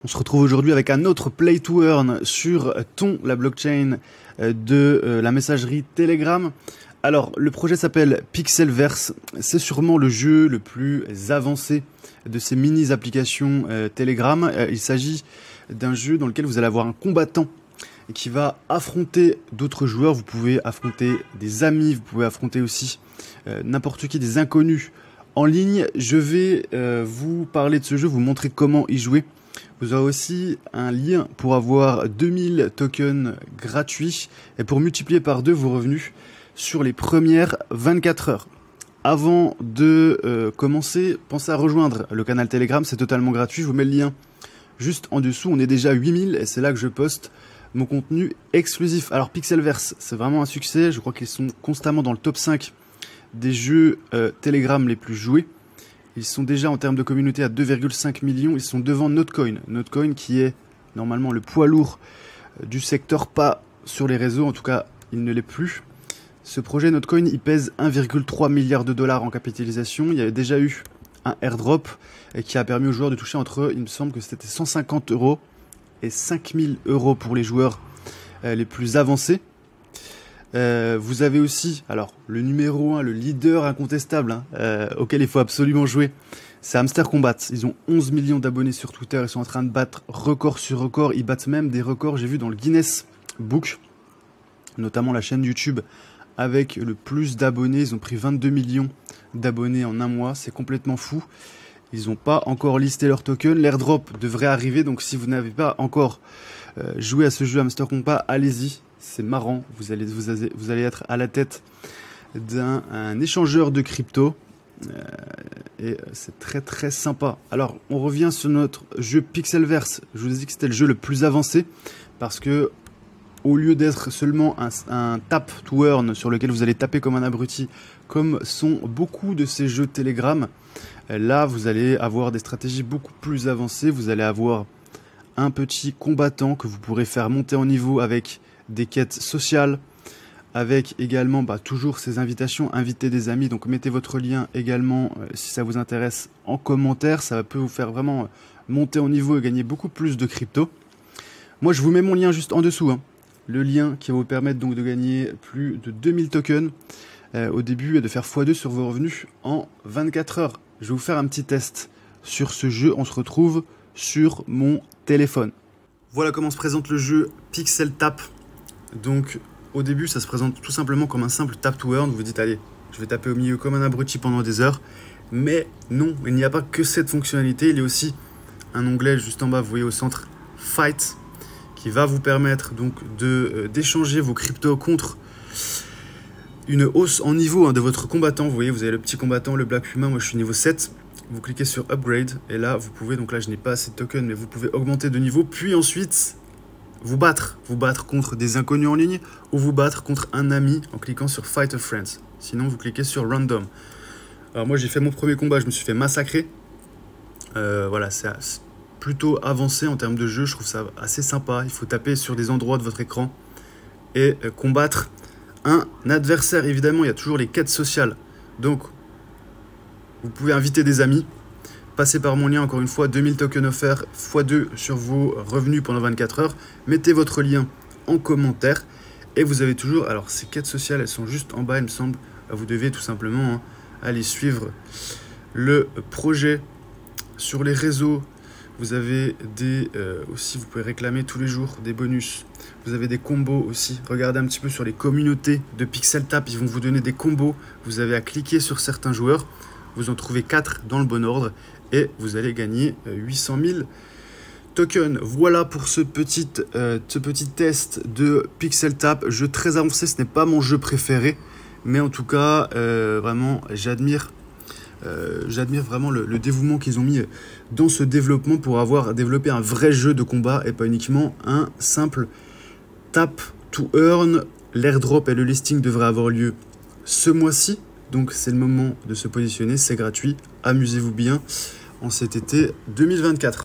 On se retrouve aujourd'hui avec un autre Play to Earn sur Ton, la blockchain de la messagerie Telegram. Alors, le projet s'appelle Pixelverse. C'est sûrement le jeu le plus avancé de ces mini-applications Telegram. Il s'agit d'un jeu dans lequel vous allez avoir un combattant qui va affronter d'autres joueurs. Vous pouvez affronter des amis, vous pouvez affronter aussi n'importe qui, des inconnus en ligne. Je vais vous parler de ce jeu, vous montrer comment y jouer. Vous aurez aussi un lien pour avoir 2000 tokens gratuits et pour multiplier par 2 vos revenus sur les premières 24 heures. Avant de commencer, pensez à rejoindre le canal Telegram, c'est totalement gratuit. Je vous mets le lien juste en dessous. On est déjà à 8000 et c'est là que je poste mon contenu exclusif. Alors Pixelverse, c'est vraiment un succès. Je crois qu'ils sont constamment dans le top 5 des jeux Telegram les plus joués. Ils sont déjà en termes de communauté à 2,5 millions. Ils sont devant Notcoin. Notcoin qui est normalement le poids lourd du secteur, pas sur les réseaux. En tout cas, il ne l'est plus. Ce projet Notcoin, il pèse 1,3 milliard de dollars en capitalisation. Il y avait déjà eu un airdrop qui a permis aux joueurs de toucher entre, il me semble que c'était 150 € et 5000 € pour les joueurs les plus avancés. Vous avez aussi, alors le numéro 1, le leader incontestable auquel il faut absolument jouer, c'est Hamster Combat. Ils ont 11 millions d'abonnés sur Twitter, ils sont en train de battre record sur record, ils battent même des records, j'ai vu dans le Guinness Book, notamment la chaîne YouTube avec le plus d'abonnés, ils ont pris 22 millions d'abonnés en un mois, c'est complètement fou. Ils n'ont pas encore listé leur token, l'airdrop devrait arriver, donc si vous n'avez pas encore joué à ce jeu Hamster Combat, allez-y. C'est marrant, vous allez être à la tête d'un échangeur de crypto et c'est très très sympa. Alors on revient sur notre jeu Pixelverse. Je vous ai dit que c'était le jeu le plus avancé parce que au lieu d'être seulement un tap to earn sur lequel vous allez taper comme un abruti, comme sont beaucoup de ces jeux Telegram, là vous allez avoir des stratégies beaucoup plus avancées. Vous allez avoir un petit combattant que vous pourrez faire monter en niveau avec des quêtes sociales, avec également toujours ces invitations, inviter des amis. Donc mettez votre lien également si ça vous intéresse en commentaire, ça peut vous faire vraiment monter en niveau et gagner beaucoup plus de crypto. Moi je vous mets mon lien juste en dessous, le lien qui va vous permettre donc de gagner plus de 2000 tokens au début et de faire x2 sur vos revenus en 24 heures. Je vais vous faire un petit test sur ce jeu, on se retrouve sur mon téléphone. Voilà comment se présente le jeu Pixel Tap. Donc au début ça se présente tout simplement comme un simple tap to earn. Vous vous dites allez, je vais taper au milieu comme un abruti pendant des heures. Mais non, il n'y a pas que cette fonctionnalité. Il y a aussi un onglet juste en bas, vous voyez au centre, Fight, qui va vous permettre donc d'échanger vos cryptos contre une hausse en niveau de votre combattant. Vous voyez, vous avez le petit combattant, le Black Puma, moi je suis niveau 7. Vous cliquez sur Upgrade et là vous pouvez, donc là je n'ai pas assez de tokens, mais vous pouvez augmenter de niveau, puis ensuite vous battre contre des inconnus en ligne ou vous battre contre un ami en cliquant sur Fight a Friend. Sinon vous cliquez sur Random. Alors moi j'ai fait mon premier combat, je me suis fait massacrer. Voilà, c'est plutôt avancé en termes de jeu, je trouve ça assez sympa. Il faut taper sur des endroits de votre écran et combattre un adversaire. Évidemment il y a toujours les quêtes sociales, donc vous pouvez inviter des amis. Passez par mon lien, encore une fois, 2000 tokens offerts, x2 sur vos revenus pendant 24 heures. Mettez votre lien en commentaire et vous avez toujours... Alors, ces quêtes sociales, elles sont juste en bas, il me semble. Vous devez tout simplement aller suivre le projet sur les réseaux. Vous avez des... aussi, vous pouvez réclamer tous les jours des bonus. Vous avez des combos aussi. Regardez un petit peu sur les communautés de Pixel Tap. Ils vont vous donner des combos. Vous avez à cliquer sur certains joueurs. Vous en trouvez 4 dans le bon ordre et vous allez gagner 800 000 tokens. Voilà pour ce petit test de Pixel Tap. Jeu très avancé, ce n'est pas mon jeu préféré, mais en tout cas, vraiment, j'admire vraiment le dévouement qu'ils ont mis dans ce développement pour avoir développé un vrai jeu de combat et pas uniquement un simple tap to earn. L'airdrop et le listing devraient avoir lieu ce mois-ci. Donc c'est le moment de se positionner, c'est gratuit, amusez-vous bien en cet été 2024.